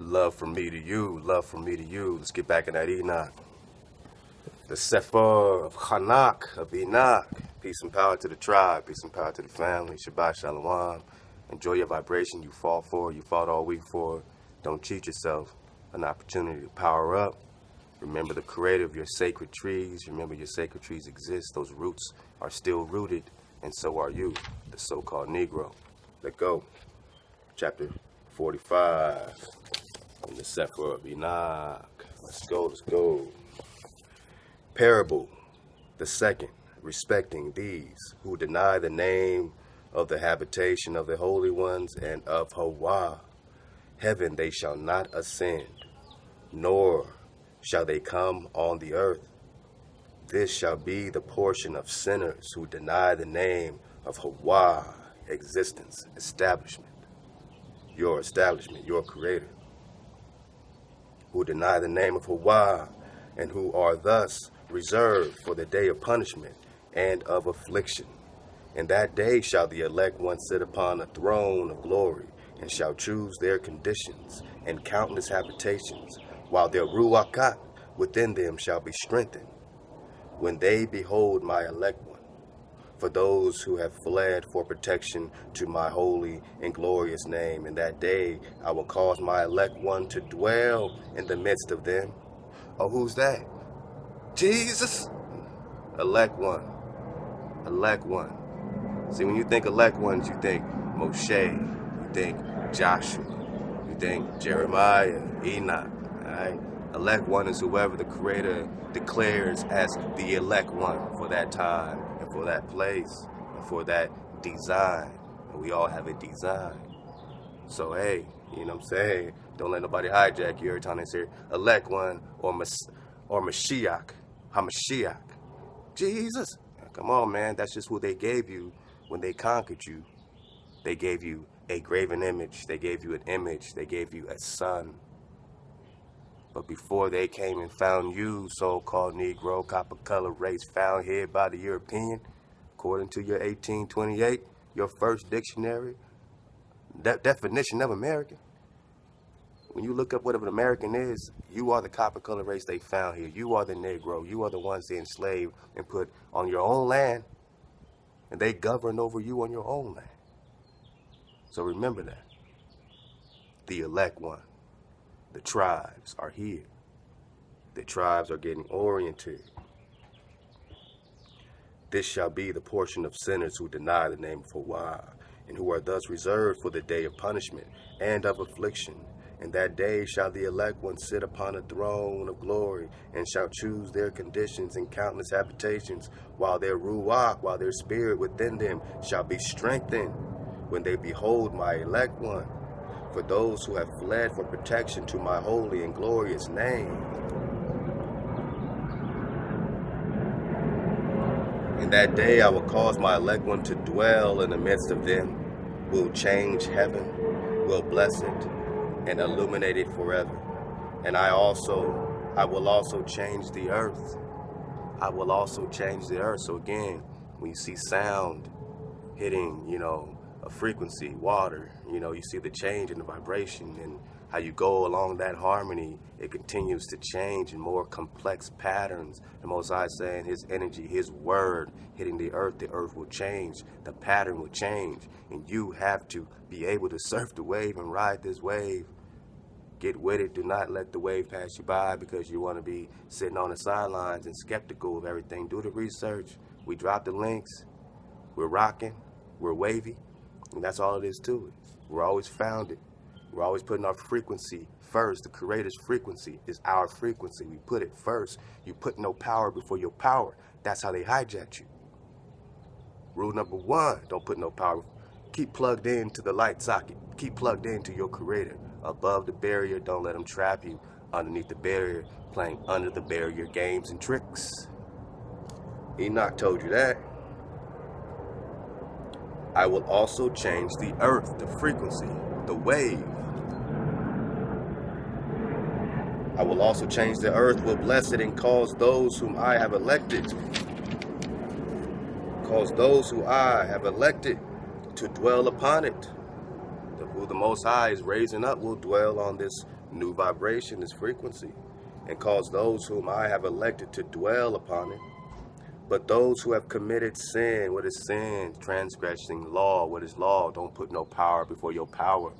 Love from me to you, love from me to you. Let's get back in that Enoch. The Cepher of Chanok, of Enoch. Peace and power to the tribe, peace and power to the family. Shabbat Shalawam. Enjoy your vibration you fought for, you fought all week for. Don't cheat yourself. An opportunity to power up. Remember the creator of your sacred trees. Remember your sacred trees exist. Those roots are still rooted, and so are you, the so-called Negro. Let go. Chapter 45 in the Cepher of Enoch. Let's go, let's go. Parable, the second, respecting these who deny the name of the habitation of the holy ones and of Hawa. Heaven they shall not ascend, nor shall they come on the earth. This shall be the portion of sinners who deny the name of Hawa, existence, establishment, your creator, who deny the name of Hawa, and who are thus reserved for the day of punishment and of affliction. In that day shall the elect one sit upon a throne of glory, and shall choose their conditions and countless habitations, while their ruach within them shall be strengthened, when they behold my elect one. For those who have fled for protection to my holy and glorious name, in that day I will cause my elect one to dwell in the midst of them. Oh, who's that? Jesus? Elect one. Elect one. See, when you think elect ones, you think Moshe, you think Joshua, you think Jeremiah, Enoch, all right? Elect one is whoever the Creator declares as the elect one for that time and for that place and for that design. And we all have a design. So, hey, you know what I'm saying? Don't let nobody hijack you every time they say elect one or Mashiach, HaMashiach. Jesus. Come on, man. That's just what they gave you when they conquered you. They gave you a graven image. They gave you an image. They gave you a son. But before they came and found you, so-called Negro, copper color race found here by the European, according to your 1828, your first dictionary, definition of American. When you look up what an American is, you are the copper color race they found here. You are the Negro. You are the ones they enslaved and put on your own land, and they govern over you on your own land. So remember that. The elect one. The tribes are here. The tribes are getting oriented. This shall be the portion of sinners who deny the name of Hawa, and who are thus reserved for the day of punishment and of affliction. In that day shall the elect one sit upon a throne of glory, and shall choose their conditions and countless habitations, while their ruach, while their spirit within them shall be strengthened, when they behold my elect one. For those who have fled for protection to my holy and glorious name. In that day I will cause my elect one to dwell in the midst of them, will change heaven, will bless it, and illuminate it forever. And I will also change the earth. I will also change the earth. So again, when you see sound hitting, a frequency, water, you see the change in the vibration, and how you go along that harmony, it continues to change in more complex patterns. The Most High saying his energy, his word hitting the earth will change, the pattern will change, and you have to be able to surf the wave and ride this wave. Get with it. Do not let the wave pass you by because you want to be sitting on the sidelines and skeptical of everything. Do the research. We drop the links. We're rocking. We're wavy. And that's all it is to it. We're always founded. We're always putting our frequency first. The Creator's frequency is our frequency. We put it first. You put no power before your power. That's how they hijacked you. Rule number one, don't put no power. Keep plugged into the light socket. Keep plugged into your Creator. Above the barrier, don't let them trap you. Underneath the barrier, playing under the barrier games and tricks. Enoch told you that. I will also change the earth, the frequency, the wave. I will also change the earth, will bless it, and cause those whom I have elected. Cause those who I have elected to dwell upon it. Who the Most High is raising up will dwell on this New vibration is frequency, and cause those whom I have elected to dwell upon it. But those who have committed sin, what is sin? Transgressing law. What is law? Don't put no power before your power.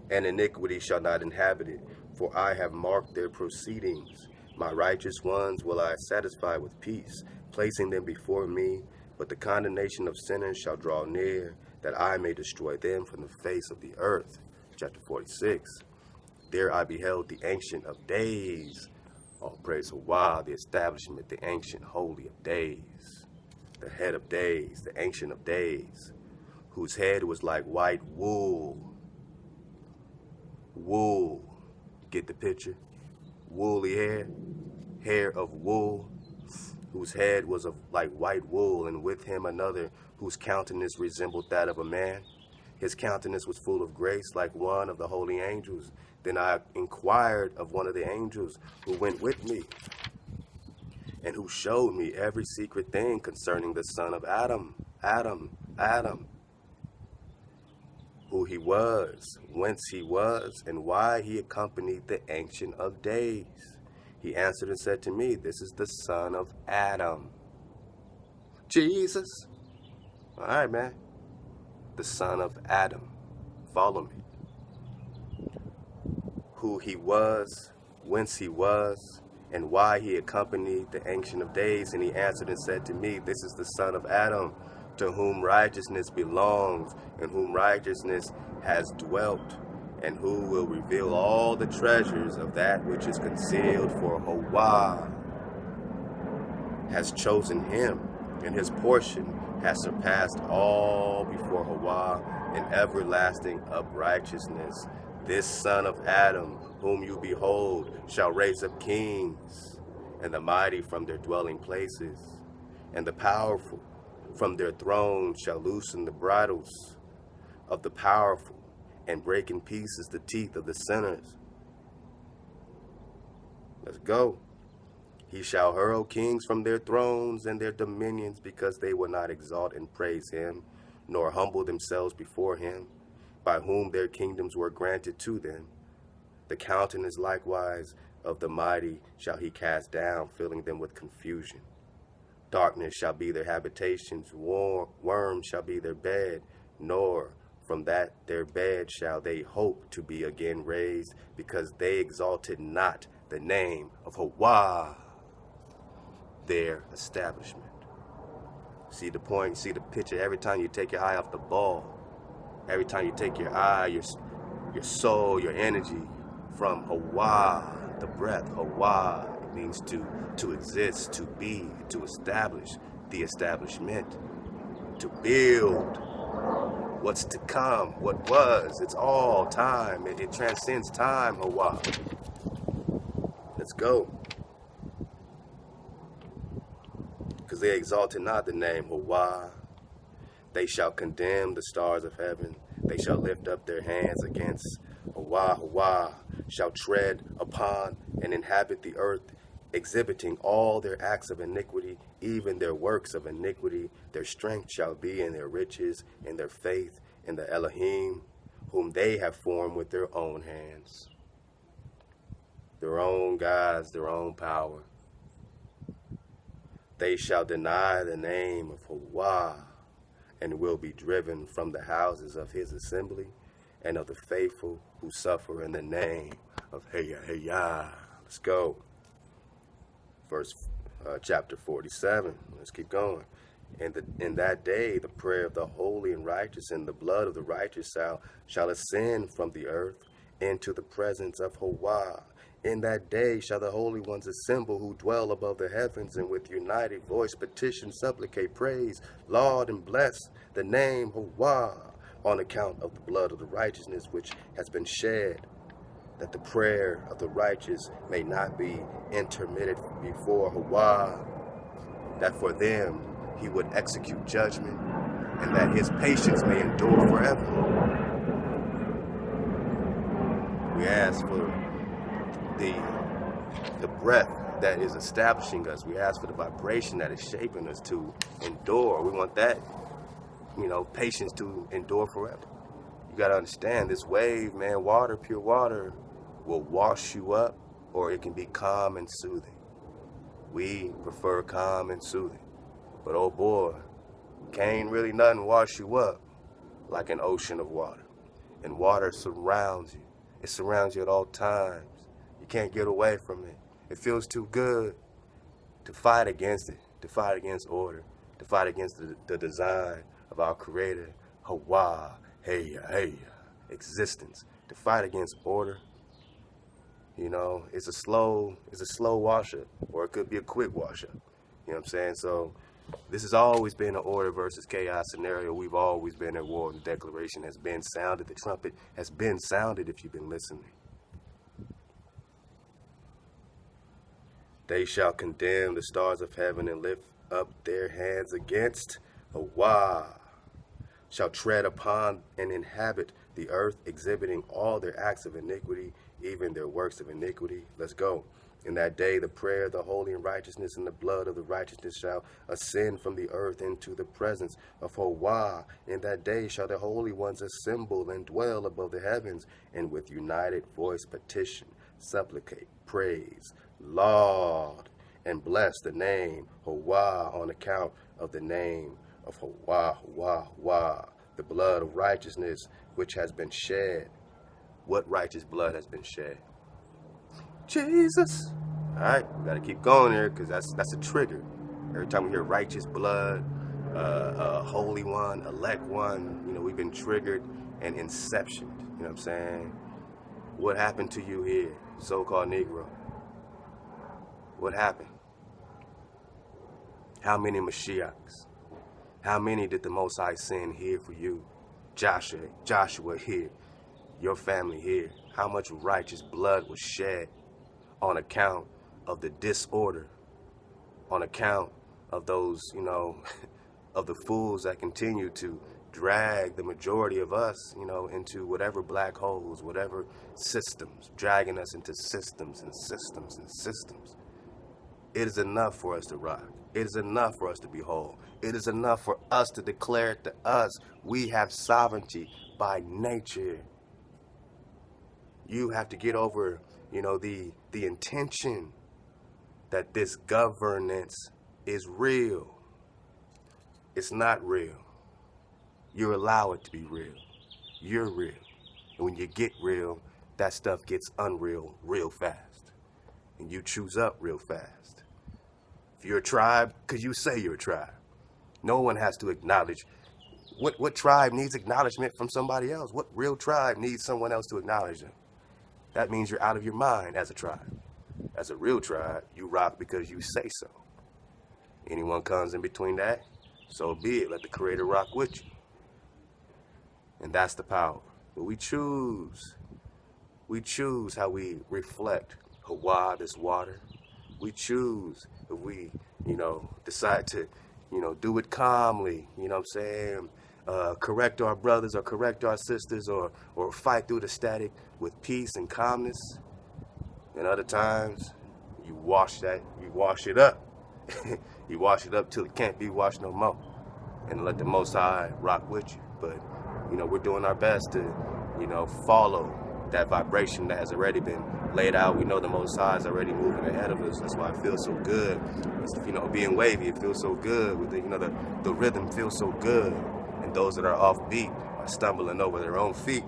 And iniquity shall not inhabit it, for I have marked their proceedings. My righteous ones will I satisfy with peace, placing them before me. But the condemnation of sinners shall draw near, that I may destroy them from the face of the earth. Chapter 46. There I beheld the Ancient of Days. All praise Hawa, the establishment, the Ancient Holy of Days. The head of days, the Ancient of Days, whose head was like white wool. Wool. Get the picture? Woolly hair. Hair of wool, whose head was of like white wool, and with him another whose countenance resembled that of a man. His countenance was full of grace like one of the holy angels. Then I inquired of one of the angels who went with me, and who showed me every secret thing concerning the son of Adam, who he was, whence he was, and why he accompanied the Ancient of Days. He answered and said to me, this is the son of Adam. Jesus. All right, man. The son of Adam. Follow me. Who he was, whence he was, and why he accompanied the Ancient of Days. And he answered and said to me, this is the son of Adam, to whom righteousness belongs, and whom righteousness has dwelt, and who will reveal all the treasures of that which is concealed, for Hawa has chosen him, and his portion has surpassed all before Hawa in everlasting uprightness. This son of Adam, whom you behold, shall raise up kings, and the mighty from their dwelling places, and the powerful from their thrones shall loosen the bridles of the powerful, and break in pieces the teeth of the sinners. Let's go. He shall hurl kings from their thrones and their dominions, because they will not exalt and praise him, nor humble themselves before him, by whom their kingdoms were granted to them. The countenance likewise of the mighty shall he cast down, filling them with confusion. Darkness shall be their habitations, worms shall be their bed, nor from that their bed shall they hope to be again raised, because they exalted not the name of Hawa, their establishment. See the point, see the picture. Every time you take your eye off the ball, every time you take your eye, your soul, your energy from Hawa, the breath, Hawa, it means to exist, to be, to establish, the establishment, to build what's to come, what was. It's all time. It transcends time, Hawa. Let's go. Because they exalted not the name Hawa. They shall condemn the stars of heaven. They shall lift up their hands against Hawa. Hawa shall tread upon and inhabit the earth, exhibiting all their acts of iniquity, even their works of iniquity. Their strength shall be in their riches, in their faith, in the Elohim, whom they have formed with their own hands. Their own gods, their own power. They shall deny the name of Hawa, and will be driven from the houses of his assembly, and of the faithful who suffer in the name of Heya. Let's go. Chapter 47. Let's keep going. In that day, the prayer of the holy and righteous and the blood of the righteous shall ascend from the earth into the presence of Hawa. In that day shall the holy ones assemble who dwell above the heavens, and with united voice petition, supplicate, praise, laud, and bless the name Hawa on account of the blood of the righteousness which has been shed, that the prayer of the righteous may not be intermitted before Hawa, that for them he would execute judgment, and that his patience may endure forever. We ask for the breath that is establishing us. We ask for the vibration that is shaping us to endure. We want that, patience to endure forever. You got to understand this wave, man, water, pure water, will wash you up, or it can be calm and soothing. We prefer calm and soothing. But oh boy, can't really nothing wash you up like an ocean of water. And water surrounds you. It surrounds you at all times. You can't get away from it. It feels too good to fight against it, to fight against order, to fight against the design of our Creator, Hawa, Heya, existence. To fight against order, you know, it's a slow wash up, or it could be a quick wash up. You know what I'm saying? So this has always been an order versus chaos scenario. We've always been at war. The declaration has been sounded. The trumpet has been sounded if you've been listening. They shall condemn the stars of heaven and lift up their hands against Hawa. Shall tread upon and inhabit the earth, exhibiting all their acts of iniquity, even their works of iniquity. Let's go. In that day, the prayer of the holy and righteousness and the blood of the righteousness shall ascend from the earth into the presence of Hawa. In that day shall the holy ones assemble and dwell above the heavens, and with united voice petition, supplicate, praise, laud, and bless the name Hawa on account of the name of Hawa, Hawa, Hawa, the blood of righteousness which has been shed. What righteous blood has been shed? Jesus. All right, we got to keep going here because that's a trigger. Every time we hear righteous blood, holy one, elect one, you know, we've been triggered and inceptioned. You know what I'm saying? What happened to you here, so-called Negro? What happened? How many Mashiachs? How many did the Most High send here for you? Joshua here, your family here. How much righteous blood was shed on account of the disorder, on account of those, you know, of the fools that continue to drag the majority of us, you know, into whatever black holes, whatever systems, dragging us into systems and systems and systems. It is enough for us to rock. It is enough for us to be whole. It is enough for us to declare it to us. We have sovereignty by nature. You have to get over, you know, the intention that this governance is real. It's not real. You allow it to be real. You're real. And when you get real, that stuff gets unreal real fast. And you choose up real fast. If you're a tribe, because you say you're a tribe, no one has to acknowledge. What tribe needs acknowledgement from somebody else? What real tribe needs someone else to acknowledge them? That means you're out of your mind as a tribe. As a real tribe, you rock because you say so. Anyone comes in between that, so be it. Let the Creator rock with you. And that's the power. But we choose how we reflect Hawa, this water. We choose if we, you know, decide to, you know, do it calmly, you know what I'm saying? Correct our brothers or correct our sisters or fight through the static with peace and calmness. And other times, you wash it up. You wash it up till it can't be washed no more. And let the Most High rock with you. But, you know, we're doing our best to, you know, follow that vibration that has already been laid out. We know the Most High is already moving ahead of us. That's why it feels so good. It's, you know, being wavy, it feels so good. With the, you know, the rhythm feels so good. And those that are off beat are stumbling over their own feet,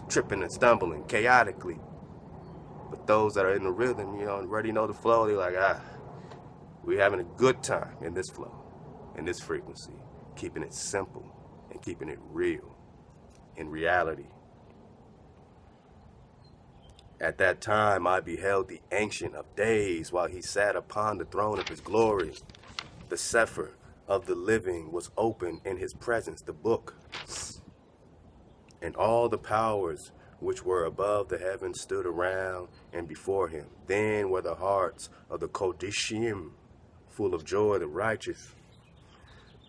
tripping and stumbling chaotically. But those that are in the rhythm, you know, already know the flow. They're like, we're having a good time in this flow, in this frequency, keeping it simple and keeping it real in reality. At that time, I beheld the Ancient of Days while he sat upon the throne of his glory. The Cepher of the living was open in his presence, the book. And all the powers which were above the heavens stood around and before him. Then were the hearts of the Kodishim full of joy, the righteous,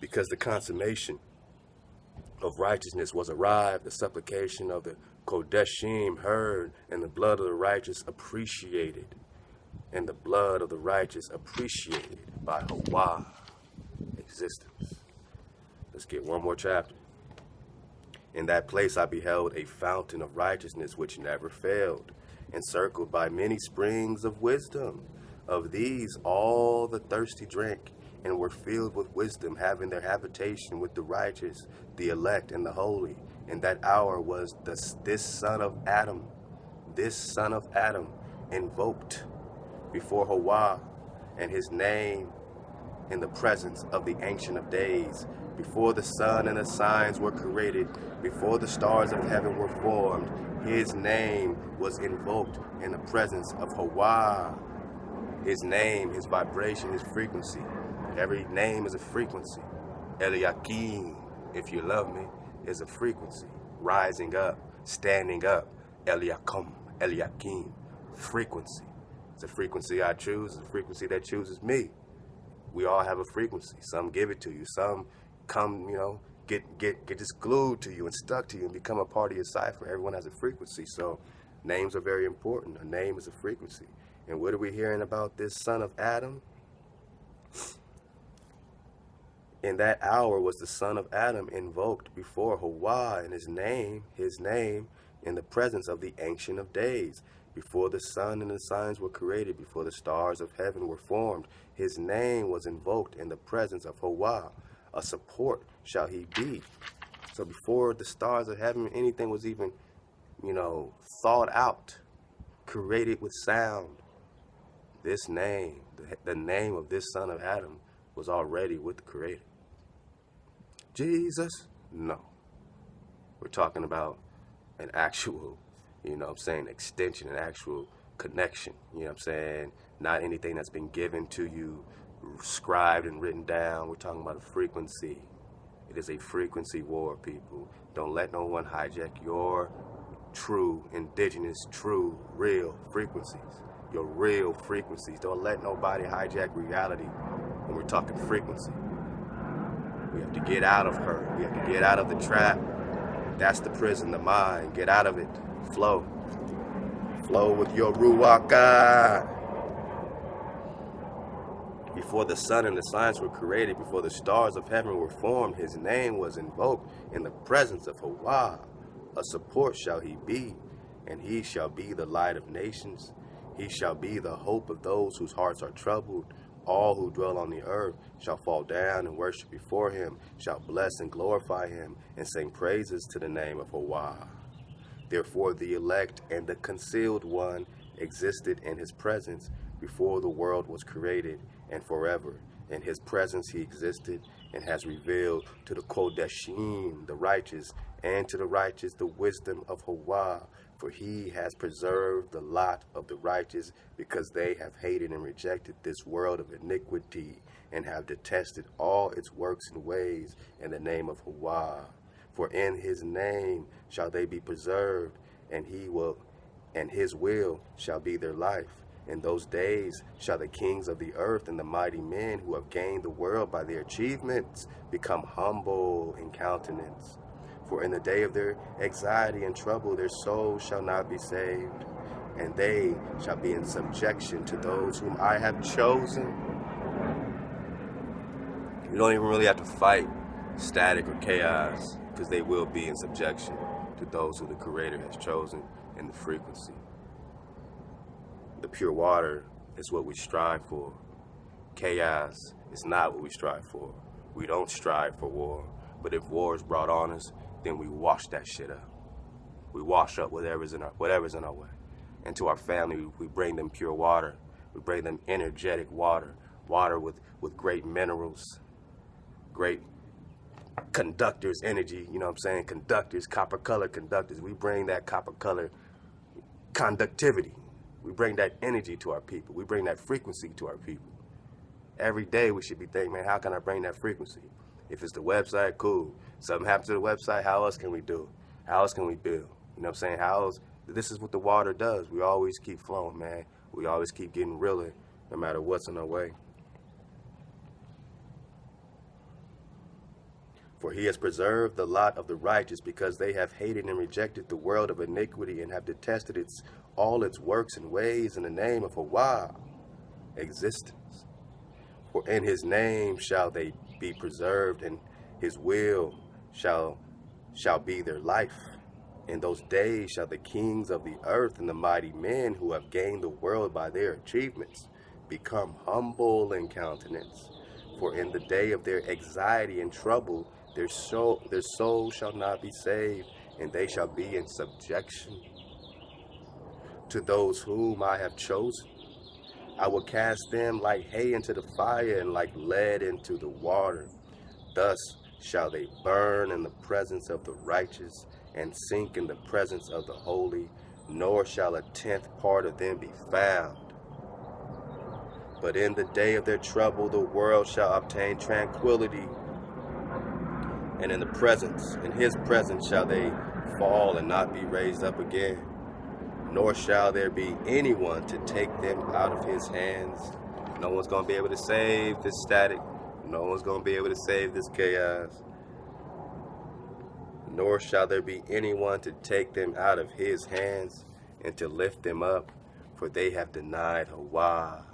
because the consummation of righteousness was arrived, the supplication of the Kodeshim heard, and the blood of the righteous appreciated, and the blood of the righteous appreciated by Hawa existence. Let's get one more chapter. In that place I beheld a fountain of righteousness which never failed, encircled by many springs of wisdom. Of these all the thirsty drank, and were filled with wisdom, having their habitation with the righteous, the elect, and the holy. In that hour was this son of Adam, invoked before Hawa, and his name in the presence of the Ancient of Days. Before the sun and the signs were created, before the stars of heaven were formed, his name was invoked in the presence of Hawa. His name, his vibration, his frequency. Every name is a frequency. Eliakim, if you love me, is a frequency. Rising up, standing up. Eliakim, frequency. It's a frequency I choose, it's a frequency that chooses me. We all have a frequency. Some give it to you. Some come, get just glued to you and stuck to you and become a part of your cipher. Everyone has a frequency. So names are very important. A name is a frequency. And what are we hearing about this son of Adam? In that hour was the son of Adam invoked before Hawa, and his name, in the presence of the Ancient of Days. Before the sun and the signs were created, before the stars of heaven were formed, his name was invoked in the presence of Hawa. A support shall he be. So before the stars of heaven, anything was even, thought out, created with sound, this name, the name of this son of Adam, was already with the Creator. Jesus? No. We're talking about an actual, extension, an actual connection, Not anything that's been given to you, scribed and written down. We're talking about a frequency. It is a frequency war, people. Don't let no one hijack your true, indigenous, true, real frequencies. Your real frequencies. Don't let nobody hijack reality when we're talking frequency. We have to get out of her. We have to get out of the trap. That's the prison, the mind. Get out of it. Flow. Flow with your Ruach God. Before the sun and the signs were created, before the stars of heaven were formed, his name was invoked in the presence of Hawa. A support shall he be, and he shall be the light of nations. He shall be the hope of those whose hearts are troubled. All who dwell on the earth shall fall down and worship before him, shall bless and glorify him, and sing praises to the name of Hawa. Therefore the elect and the concealed one existed in his presence before the world was created, and forever. In his presence he existed and has revealed to the Kodeshim, the righteous, and to the righteous the wisdom of Hawa. For he has preserved the lot of the righteous, because they have hated and rejected this world of iniquity, and have detested all its works and ways in the name of Hawa. For in his name shall they be preserved, and his will shall be their life. In those days shall the kings of the earth and the mighty men who have gained the world by their achievements become humble in countenance. For in the day of their anxiety and trouble their souls shall not be saved, and they shall be in subjection to those whom I have chosen. You don't even really have to fight static or chaos, because they will be in subjection to those who the Creator has chosen in the frequency. The pure water is what we strive for. Chaos is not what we strive for. We don't strive for war. But if war is brought on us, then we wash that shit up. We wash up whatever's in our way. And to our family, we bring them pure water. We bring them energetic water. Water with great minerals, great conductors, energy, conductors, copper color conductors. We bring that copper color conductivity. We bring that energy to our people. We bring that frequency to our people. Every day we should be thinking, man, how can I bring that frequency? If it's the website, cool. Something happens to the website, how else can we do? How else can we build? How else? This is what the water does. We always keep flowing, man. We always keep getting realer, no matter what's in our way. For he has preserved the lot of the righteous, because they have hated and rejected the world of iniquity, and have detested all its works and ways in the name of Hawa, existence. For in his name shall they be preserved, and his will shall shall be their life. In those days shall the kings of the earth and the mighty men who have gained the world by their achievements become humble in countenance. For in the day of their anxiety and trouble, their soul shall not be saved, and they shall be in subjection to those whom I have chosen. I will cast them like hay into the fire and like lead into the water. Thus shall they burn in the presence of the righteous and sink in the presence of the holy, nor shall a tenth part of them be found. But in the day of their trouble the world shall obtain tranquility, and in his presence shall they fall and not be raised up again. Nor shall there be anyone to take them out of his hands. No one's going to be able to save this static. No one's going to be able to save this chaos. Nor shall there be anyone to take them out of his hands and to lift them up, for they have denied Hawa.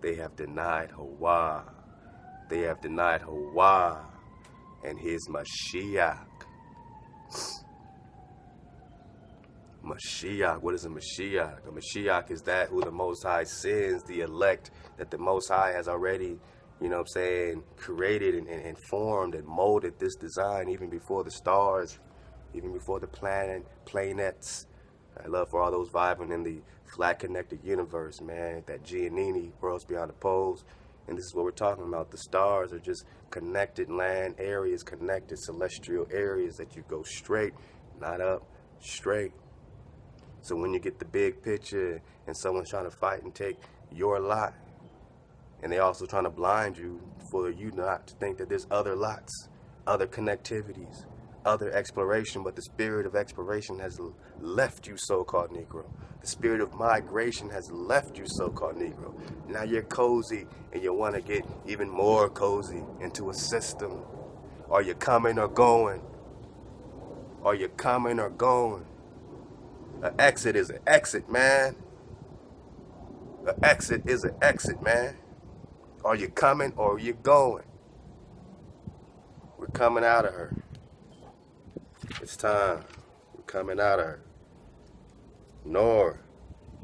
They have denied Hawa. They have denied Hawa and his Mashiach. Mashiach, what is a Mashiach? A Mashiach is that who the Most High sends, the elect that the Most High has already, created and formed and molded this design even before the stars, even before the planets. I love for all those vibing in the flat connected universe, man, that Giannini, worlds beyond the poles. And this is what we're talking about. The stars are just connected land areas, connected celestial areas that you go straight, not up, straight. So when you get the big picture and someone's trying to fight and take your lot, and they also trying to blind you for you not to think that there's other lots, other connectivities, other exploration, but the spirit of exploration has left you, so-called Negro. The spirit of migration has left you, so-called Negro. Now you're cozy and you want to get even more cozy into a system. Are you coming or going? Are you coming or going? An exit is an exit, man. An exit is an exit, man. Are you coming or are you going? We're coming out of her. It's time. We're coming out of her. Nor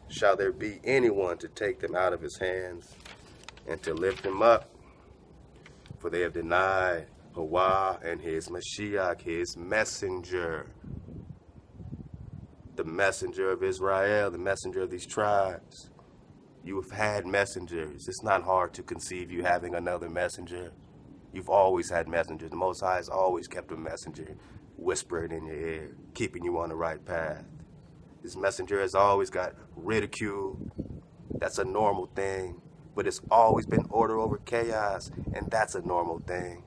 shall there be anyone to take them out of his hands and to lift them up. For they have denied Hawa and his Mashiach, his messenger. The messenger of Israel, the messenger of these tribes. You have had messengers. It's not hard to conceive you having another messenger. You've always had messengers. The Most High has always kept a messenger whispering in your ear, keeping you on the right path. This messenger has always got ridicule. That's a normal thing. But it's always been order over chaos, and that's a normal thing.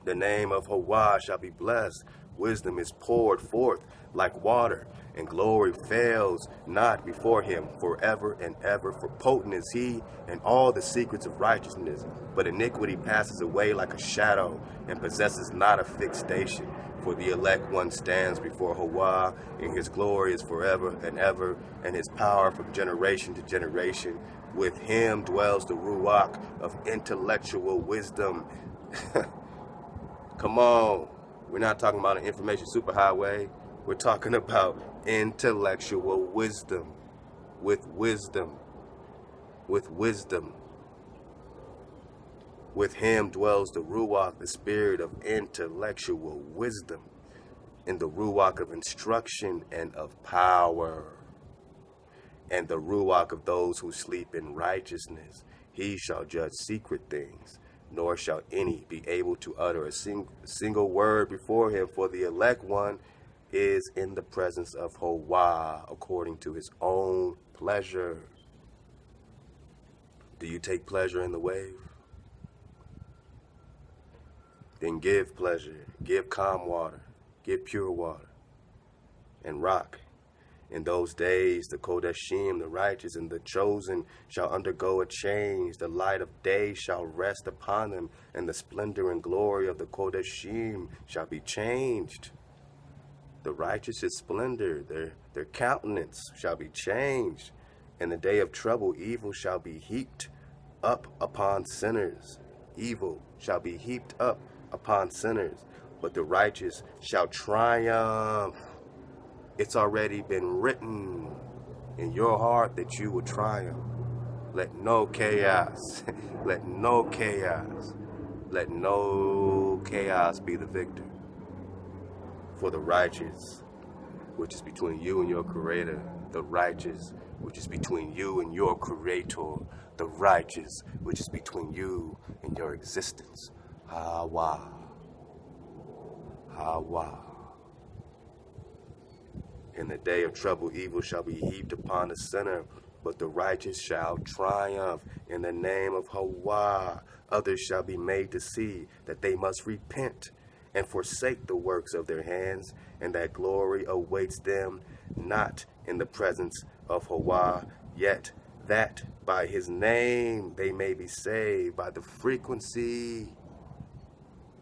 The name of Hawa shall be blessed. Wisdom is poured forth like water, and glory fails not before him forever and ever. For potent is he, and all the secrets of righteousness. But iniquity passes away like a shadow, and possesses not a fixed station. For the elect one stands before Hawa, and his glory is forever and ever, and his power from generation to generation. With him dwells the Ruach of intellectual wisdom. Come on. We're not talking about an information superhighway. We're talking about intellectual wisdom. With wisdom. With wisdom. With him dwells the Ruach, the spirit of intellectual wisdom, and the Ruach of instruction and of power, and the Ruach of those who sleep in righteousness. He shall judge secret things, nor shall any be able to utter a single word before him, for the elect one is in the presence of Hawa, according to his own pleasure. Do you take pleasure in the wave? Then give pleasure, give calm water, give pure water, and rock. In those days, the Kodeshim, the righteous and the chosen, shall undergo a change. The light of day shall rest upon them, and the splendor and glory of the Kodeshim shall be changed. The righteous' splendor, their countenance shall be changed. In the day of trouble, evil shall be heaped up upon sinners. Evil shall be heaped up upon sinners. but the righteous shall triumph. It's already been written in your heart that you will triumph. Let no chaos, let no chaos, let no chaos be the victor. For the righteous, which is between you and your creator, the righteous, which is between you and your creator, the righteous, which is between you and your existence. Hawa. Hawa. In the day of trouble, evil shall be heaped upon the sinner, but the righteous shall triumph. In the name of Hawa, others shall be made to see that they must repent and forsake the works of their hands, and that glory awaits them not in the presence of Hawa, yet that by his name they may be saved by the frequency.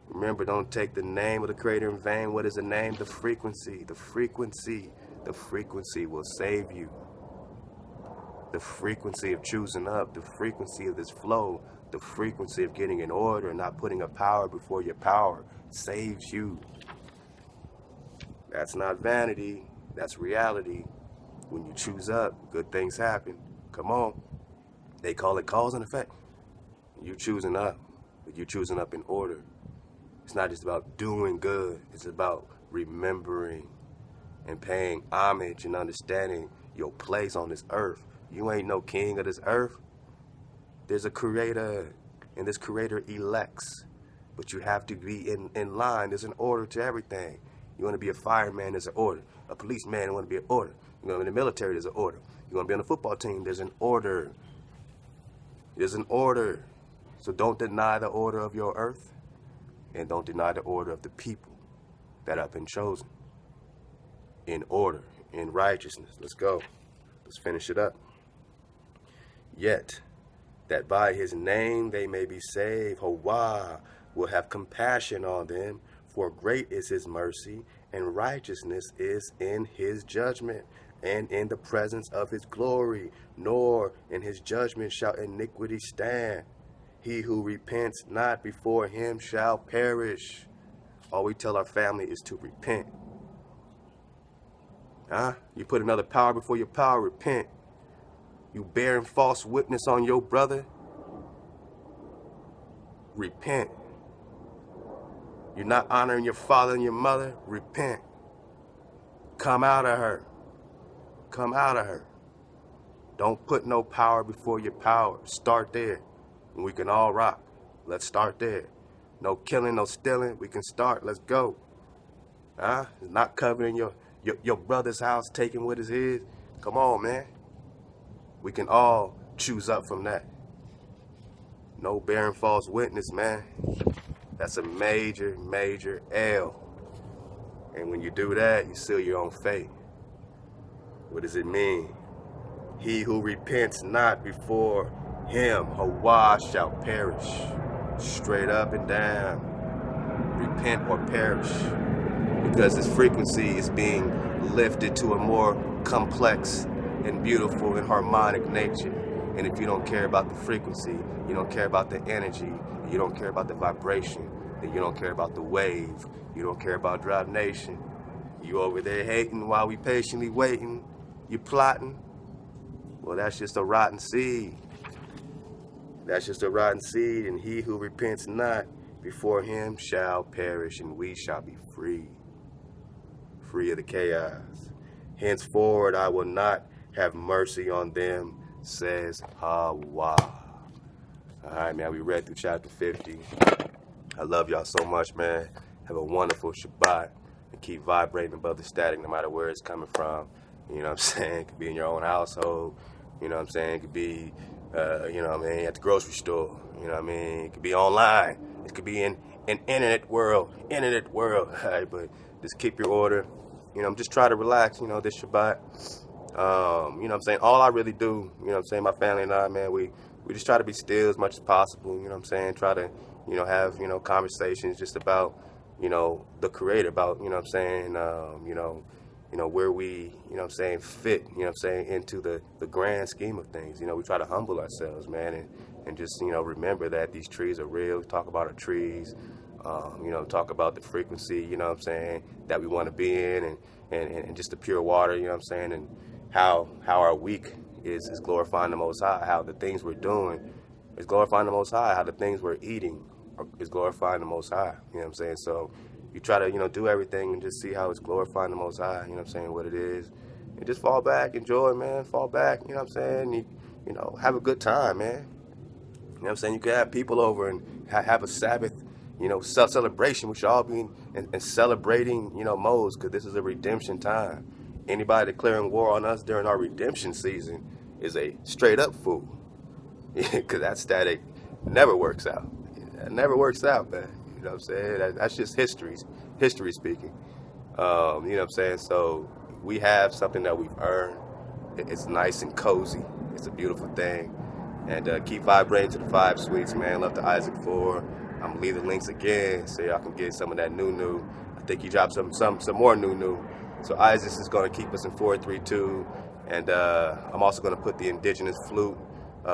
Remember, don't take the name of the Creator in vain. What is the name? The frequency. The frequency. The frequency will save you. The frequency of choosing up, the frequency of this flow, the frequency of getting in order and not putting a power before your power saves you. That's not vanity. That's reality. When you choose up, good things happen. Come on. They call it cause and effect. You choosing up, but you choosing up in order. It's not just about doing good. It's about remembering and paying homage and understanding your place on this earth. You ain't no king of this earth. There's a creator, and this creator elects. But you have to be in line. There's an order to everything. You want to be a fireman, there's an order. A policeman, you want to be an order. You want to be in the military, there's an order. You want to be on the football team, there's an order. There's an order. So don't deny the order of your earth, and don't deny the order of the people that have been chosen. In order, in righteousness. Let's go. Let's finish it up. Yet, that by his name they may be saved. Hawa will have compassion on them, for great is his mercy, and righteousness is in his judgment, and in the presence of his glory, nor in his judgment shall iniquity stand. He who repents not before him shall perish. All we tell our family is to repent. You put another power before your power, repent. You bearing false witness on your brother, repent. You're not honoring your father and your mother, repent. Come out of her. Come out of her. Don't put no power before your power. Start there, and we can all rock. Let's start there. No killing, no stealing. We can start. Let's go. Not covering your brother's house, taking what is his. Come on, man. We can all choose up from that. No bearing false witness, man. That's a major, major L. And when you do that, you seal your own fate. What does it mean? He who repents not before him, Hawa shall perish. Straight up and down. Repent or perish. Because this frequency is being lifted to a more complex and beautiful and harmonic nature. And if you don't care about the frequency, you don't care about the energy, you don't care about the vibration, then you don't care about the wave, you don't care about Drop Nation. You over there hating while we patiently waiting, you plotting. Well, that's just a rotten seed. That's just a rotten seed, and he who repents not before him shall perish, and we shall be free. Free of the chaos. Henceforward I will not have mercy on them, says Hawa. All right, man, we read through chapter 50. I love y'all so much, man. Have a wonderful Shabbat, and keep vibrating above the static no matter where it's coming from. You know what I'm saying? It could be in your own household. You know what I'm saying? It could be, you know what I mean, at the grocery store. You know what I mean? It could be online. It could be in an internet world. All right, but just keep your order. You know, just try to relax, you know, this Shabbat. You know what I'm saying? All I really do, you know what I'm saying, my family and I, man, we just try to be still as much as possible, you know what I'm saying? Try to, you know, have, you know, conversations just about, you know, the Creator, about, you know what I'm saying, you know, where we, you know what I'm saying, fit, you know what I'm saying, into the grand scheme of things. You know, we try to humble ourselves, man, and just, you know, remember that these trees are real. We talk about our trees You know, talk about the frequency, you know what I'm saying, that we want to be in, and just the pure water, you know what I'm saying, and how our week is glorifying the Most High, how the things we're doing is glorifying the Most High, how the things we're eating is glorifying the Most High, you know what I'm saying. So you try to, you know, do everything and just see how it's glorifying the Most High, you know what I'm saying, what it is, and just fall back, enjoy, man, fall back, you know what I'm saying, you know, have a good time, man. You know what I'm saying? You can have people over and have a Sabbath, you know, celebration. We should all be in celebrating, you know, modes, because this is a redemption time. Anybody declaring war on us during our redemption season is a straight up fool. Because that static never works out. It never works out, man. You know what I'm saying? That's just history speaking. You know what I'm saying? So we have something that we've earned. It's nice and cozy. It's a beautiful thing. And keep vibrating to the 5 sweets, man. Love to Isaac 4. I'm going to leave the links again so y'all can get some of that new. I think he dropped some more new. So Eyez is going to keep us in 432. And I'm also going to put the Indigenous flute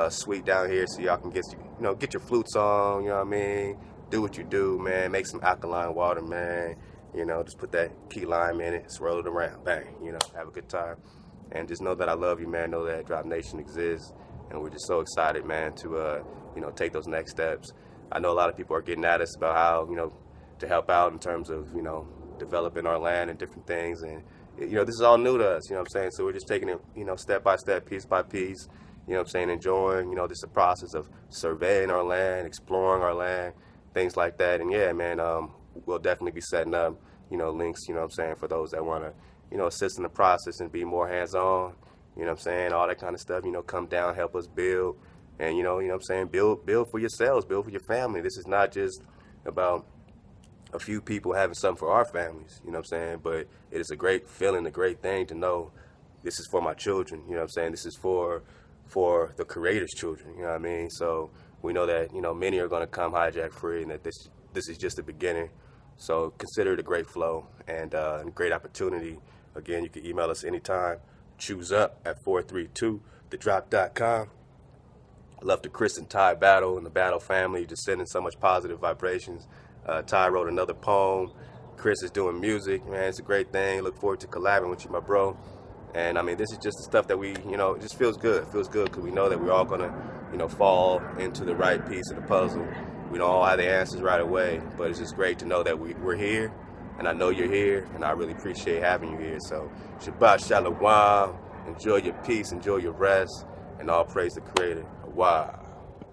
suite down here so y'all can get your flutes on, you know what I mean? Do what you do, man. Make some alkaline water, man. You know, just put that key lime in it, swirl it around, bang, you know, have a good time. And just know that I love you, man. Know that Drop Nation exists. And we're just so excited, man, to, you know, take those next steps. I know a lot of people are getting at us about how, you know, to help out in terms of, you know, developing our land and different things. And, you know, this is all new to us, you know what I'm saying? So we're just taking it, you know, step by step, piece by piece, you know what I'm saying, enjoying, you know, this is a process of surveying our land, exploring our land, things like that. And, yeah, man, we'll definitely be setting up, you know, links, you know what I'm saying, for those that want to, you know, assist in the process and be more hands-on. You know what I'm saying? All that kind of stuff, you know, come down, help us build. And, you know what I'm saying? Build for yourselves, build for your family. This is not just about a few people having something for our families, you know what I'm saying? But it is a great feeling, a great thing to know this is for my children, you know what I'm saying? This is for the Creator's children, you know what I mean? So we know that, you know, many are going to come hijack free, and that this is just the beginning. So consider it a great flow and a great opportunity. Again, you can email us anytime. Choose up at 432thedrop.com. Love to Chris and Ty Battle and the Battle family, just sending so much positive vibrations. Ty wrote another poem. Chris is doing music, man. It's a great thing. Look forward to collabing with you, my bro. And I mean, this is just the stuff that we, you know, it just feels good. It feels good because we know that we're all gonna, you know, fall into the right piece of the puzzle. We don't all have the answers right away, but it's just great to know that we're here. And I know you're here, and I really appreciate having you here. So, Shabbat Shalawam. Enjoy your peace, enjoy your rest, and all praise the Creator. Wow.